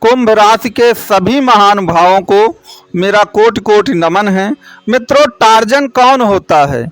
कुंभ राशि के सभी महान भावों को मेरा कोटि कोटि नमन है। मित्रों, टार्जन कौन होता है?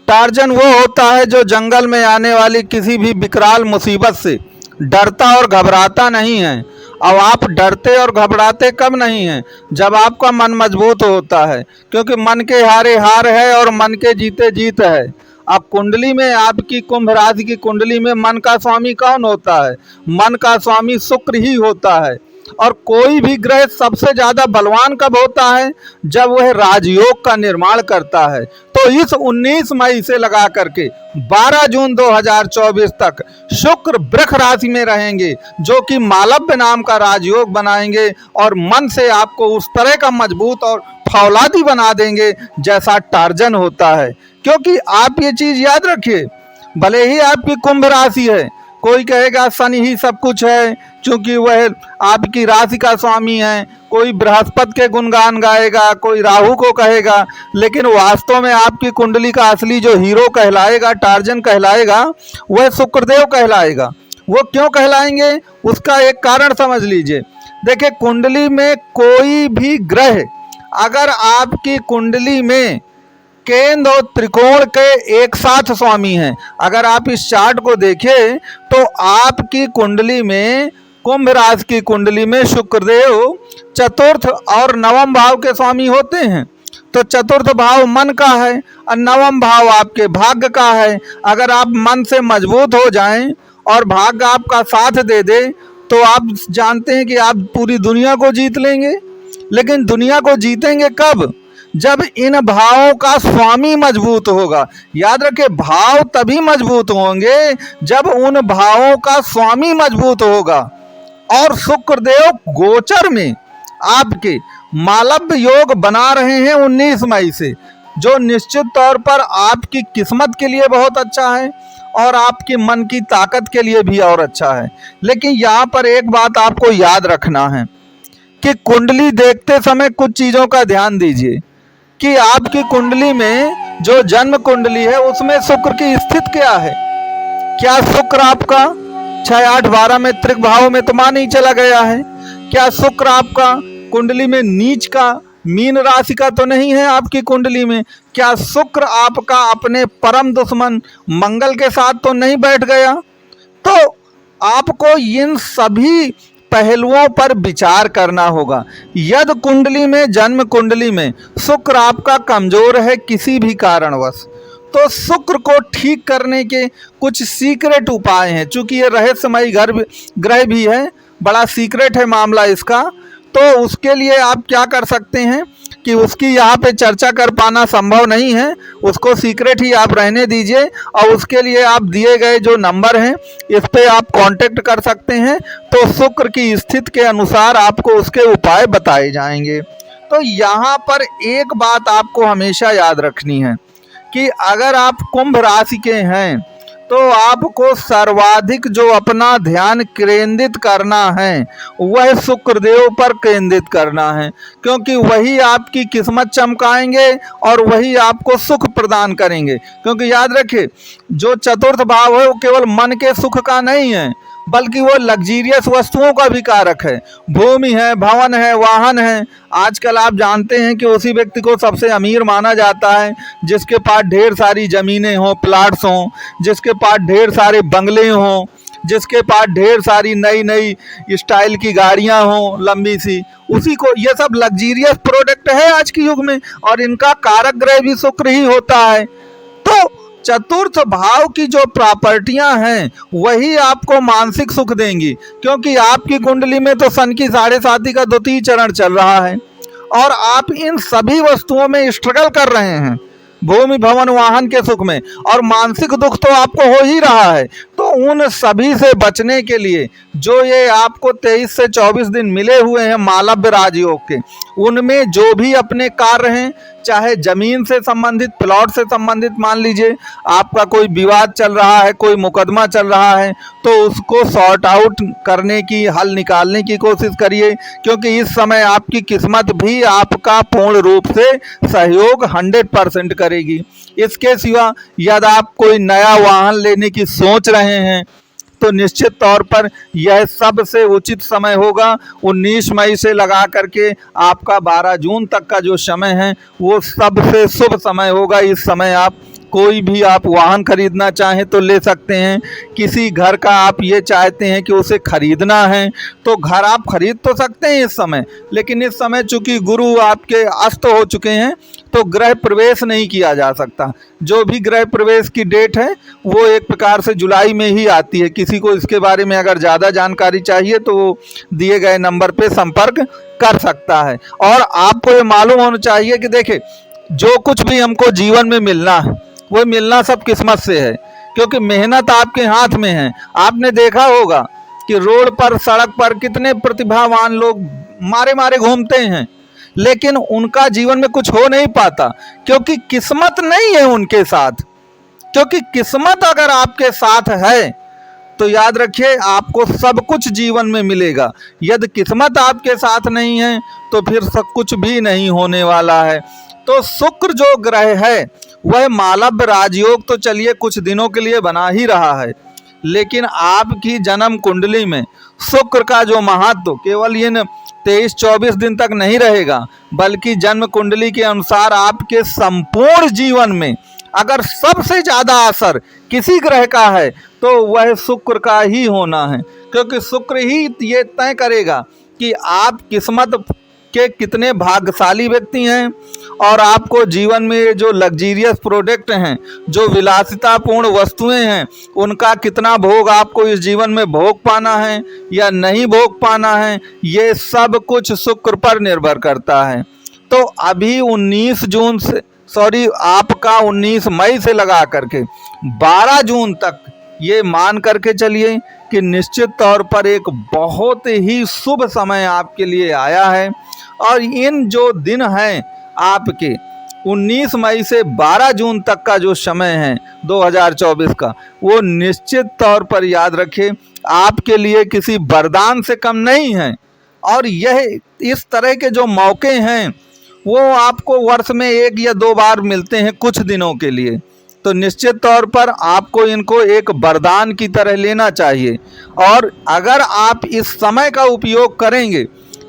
टार्जन वो होता है जो जंगल में आने वाली किसी भी विकराल मुसीबत से डरता और घबराता नहीं है। अब आप डरते और घबराते कब नहीं हैं? जब आपका मन मजबूत होता है, क्योंकि मन के हारे हार है और मन के जीते जीत है। अब कुंडली में, आपकी कुंभ राशि की कुंडली में मन का स्वामी कौन होता है? मन का स्वामी शुक्र ही होता है। और कोई भी ग्रह सबसे ज्यादा बलवान कब होता है? जब वह राजयोग का निर्माण करता है। तो इस 19 मई से लगा करके 12 जून 2024 तक शुक्र वृष राशि में रहेंगे, जो कि मालव्य नाम का राजयोग बनाएंगे और मन से आपको उस तरह का मजबूत और फौलादी बना देंगे जैसा टार्जन होता है। क्योंकि आप ये चीज याद रखिए, भले ही आपकी कुंभ राशि है, कोई कहेगा शनि ही सब कुछ है क्योंकि वह आपकी राशि का स्वामी है, कोई बृहस्पति के गुणगान गाएगा, कोई राहु को कहेगा, लेकिन वास्तव में आपकी कुंडली का असली जो हीरो कहलाएगा, टार्जन कहलाएगा, वह शुक्रदेव कहलाएगा। वो क्यों कहलाएंगे, उसका एक कारण समझ लीजिए। देखिए, कुंडली में कोई भी ग्रह अगर आपकी कुंडली में केंद्र और त्रिकोण के एक साथ स्वामी हैं, अगर आप इस चार्ट को देखें तो आपकी कुंडली में, कुंभ राशि की कुंडली में शुक्रदेव चतुर्थ और नवम भाव के स्वामी होते हैं। तो चतुर्थ भाव मन का है और नवम भाव आपके भाग्य का है। अगर आप मन से मजबूत हो जाएं और भाग्य आपका साथ दे दे तो आप जानते हैं कि आप पूरी दुनिया को जीत लेंगे। लेकिन दुनिया को जीतेंगे कब? जब इन भावों का स्वामी मजबूत होगा। याद रखें, भाव तभी मजबूत होंगे जब उन भावों का स्वामी मजबूत होगा। और शुक्रदेव गोचर में आपके मालव्य योग बना रहे हैं 19 मई से, जो निश्चित तौर पर आपकी किस्मत के लिए बहुत अच्छा है और आपके मन की ताकत के लिए भी और अच्छा है। लेकिन यहाँ पर एक बात आपको याद रखना है कि कुंडली देखते समय कुछ चीज़ों का ध्यान दीजिए कि आपकी कुंडली में जो जन्म कुंडली है उसमें शुक्र की स्थिति क्या है। क्या शुक्र आपका 6, 8, 12 में त्रिक भाव में तो मान ही चला गया है? क्या शुक्र आपका कुंडली में नीच का, मीन राशि का तो नहीं है आपकी कुंडली में? क्या शुक्र आपका अपने परम दुश्मन मंगल के साथ तो नहीं बैठ गया? तो आपको इन सभी पहलुओं पर विचार करना होगा। यदि कुंडली में, जन्म कुंडली में शुक्र आपका कमजोर है किसी भी कारणवश, तो शुक्र को ठीक करने के कुछ सीक्रेट उपाय हैं। चूंकि ये रहस्यमयी ग्रह भी है, बड़ा सीक्रेट है मामला इसका, तो उसके लिए आप क्या कर सकते हैं कि उसकी यहाँ पे चर्चा कर पाना संभव नहीं है, उसको सीक्रेट ही आप रहने दीजिए। और उसके लिए आप दिए गए जो नंबर हैं इस पे आप कांटेक्ट कर सकते हैं, तो शुक्र की स्थिति के अनुसार आपको उसके उपाय बताए जाएंगे। तो यहाँ पर एक बात आपको हमेशा याद रखनी है कि अगर आप कुंभ राशि के हैं तो आपको सर्वाधिक जो अपना ध्यान केंद्रित करना है वह शुक्रदेव पर केंद्रित करना है, क्योंकि वही आपकी किस्मत चमकाएंगे और वही आपको सुख प्रदान करेंगे। क्योंकि याद रखिए, जो चतुर्थ भाव है वो केवल मन के सुख का नहीं है, बल्कि वो लग्जीरियस वस्तुओं का भी कारक है। भूमि है, भवन है, वाहन है। आजकल आप जानते हैं कि उसी व्यक्ति को सबसे अमीर माना जाता है जिसके पास ढेर सारी ज़मीनें हों, प्लाट्स हों, जिसके पास ढेर सारे बंगले हों, जिसके पास ढेर सारी नई नई स्टाइल की गाड़ियां हों लंबी सी। उसी को, ये सब लग्जीरियस प्रोडक्ट है आज के युग में, और इनका कारक ग्रह भी शुक्र ही होता है। तो चतुर्थ भाव की जो प्रॉपर्टियां हैं वही आपको मानसिक सुख देंगी, क्योंकि आपकी कुंडली में तो सन की 7.5 का द्वितीय चरण चल रहा है और आप इन सभी वस्तुओं में स्ट्रगल कर रहे हैं, भूमि भवन वाहन के सुख में, और मानसिक दुख तो आपको हो ही रहा है। तो उन सभी से बचने के लिए जो ये आपको 23 से 24 दिन मिले हुए हैं मालव्य राजयोग के, उनमें जो भी अपने कार्य हैं, चाहे जमीन से संबंधित, प्लॉट से संबंधित, मान लीजिए आपका कोई विवाद चल रहा है, कोई मुकदमा चल रहा है, तो उसको सॉर्ट आउट करने की, हल निकालने की कोशिश करिए, क्योंकि इस समय आपकी किस्मत भी आपका पूर्ण रूप से सहयोग 100% करेगी। इसके सिवा यदि आप कोई नया वाहन लेने की सोच रहे हैं तो निश्चित तौर पर यह सबसे उचित समय होगा। 19 मई से लगा करके आपका 12 जून तक का जो समय है वो सबसे शुभ समय होगा। इस समय आप कोई भी आप वाहन खरीदना चाहें तो ले सकते हैं। किसी घर का आप ये चाहते हैं कि उसे खरीदना है तो घर आप खरीद तो सकते हैं इस समय, लेकिन इस समय चूंकि गुरु आपके अस्त हो चुके हैं तो गृह प्रवेश नहीं किया जा सकता। जो भी गृह प्रवेश की डेट है वो एक प्रकार से जुलाई में ही आती है। किसी को इसके बारे में अगर ज़्यादा जानकारी चाहिए तो वो दिए गए नंबर पे संपर्क कर सकता है। और आपको ये मालूम होना चाहिए कि देखिए, जो कुछ भी हमको जीवन में मिलना है वो मिलना सब किस्मत से है, क्योंकि मेहनत आपके हाथ में है। आपने देखा होगा कि रोड पर, सड़क पर कितने प्रतिभावान लोग मारे मारे घूमते हैं, लेकिन उनका जीवन में कुछ हो नहीं पाता क्योंकि किस्मत नहीं है उनके साथ। क्योंकि किस्मत अगर आपके साथ है तो याद रखिए आपको सब कुछ जीवन में मिलेगा। यदि किस्मत आपके साथ नहीं है तो फिर सब कुछ भी नहीं होने वाला है। तो शुक्र जो ग्रह है वह मालव्य राजयोग तो चलिए कुछ दिनों के लिए बना ही रहा है, लेकिन आपकी जन्म कुंडली में शुक्र का जो महत्व केवल इन 23-24 दिन तक नहीं रहेगा, बल्कि जन्म कुंडली के अनुसार आपके संपूर्ण जीवन में अगर सबसे ज़्यादा असर किसी ग्रह का है तो वह शुक्र का ही होना है। क्योंकि शुक्र ही ये तय करेगा कि आप किस्मत के कितने भाग्यशाली व्यक्ति हैं और आपको जीवन में जो लग्जीरियस प्रोडक्ट हैं, जो विलासितापूर्ण वस्तुएं हैं, उनका कितना भोग आपको इस जीवन में भोग पाना है या नहीं भोग पाना है, ये सब कुछ शुक्र पर निर्भर करता है। तो अभी 19 मई से लगा करके 12 जून तक ये मान करके चलिए कि निश्चित तौर पर एक बहुत ही शुभ समय आपके लिए आया है। और इन जो दिन हैं आपके 19 मई से 12 जून तक का जो समय है 2024 का, वो निश्चित तौर पर याद रखें आपके लिए किसी वरदान से कम नहीं है। और यह इस तरह के जो मौके हैं वो आपको वर्ष में 1 या 2 बार मिलते हैं कुछ दिनों के लिए। तो निश्चित तौर पर आपको इनको एक वरदान की तरह लेना चाहिए। और अगर आप इस समय का उपयोग करेंगे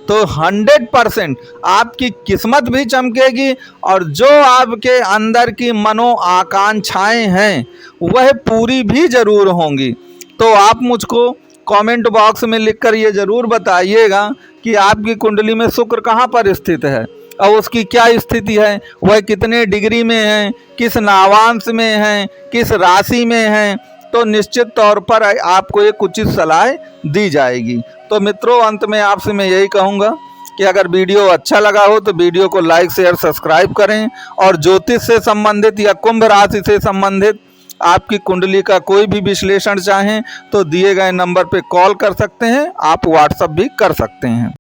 तो 100% आपकी किस्मत भी चमकेगी और जो आपके अंदर की मनो आकांक्षाएं हैं वह पूरी भी जरूर होंगी। तो आप मुझको कमेंट बॉक्स में लिखकर ये ज़रूर बताइएगा कि आपकी कुंडली में शुक्र कहाँ पर स्थित है और उसकी क्या स्थिति है, वह कितने डिग्री में है, किस नावांश में है, किस राशि में है। तो निश्चित तौर पर आपको एक उचित सलाह दी जाएगी। तो मित्रों, अंत में आपसे मैं यही कहूँगा कि अगर वीडियो अच्छा लगा हो तो वीडियो को लाइक, शेयर, सब्सक्राइब करें। और ज्योतिष से संबंधित या कुंभ राशि से संबंधित आपकी कुंडली का कोई भी विश्लेषण चाहें तो दिए गए नंबर पर कॉल कर सकते हैं, आप व्हाट्सएप भी कर सकते हैं।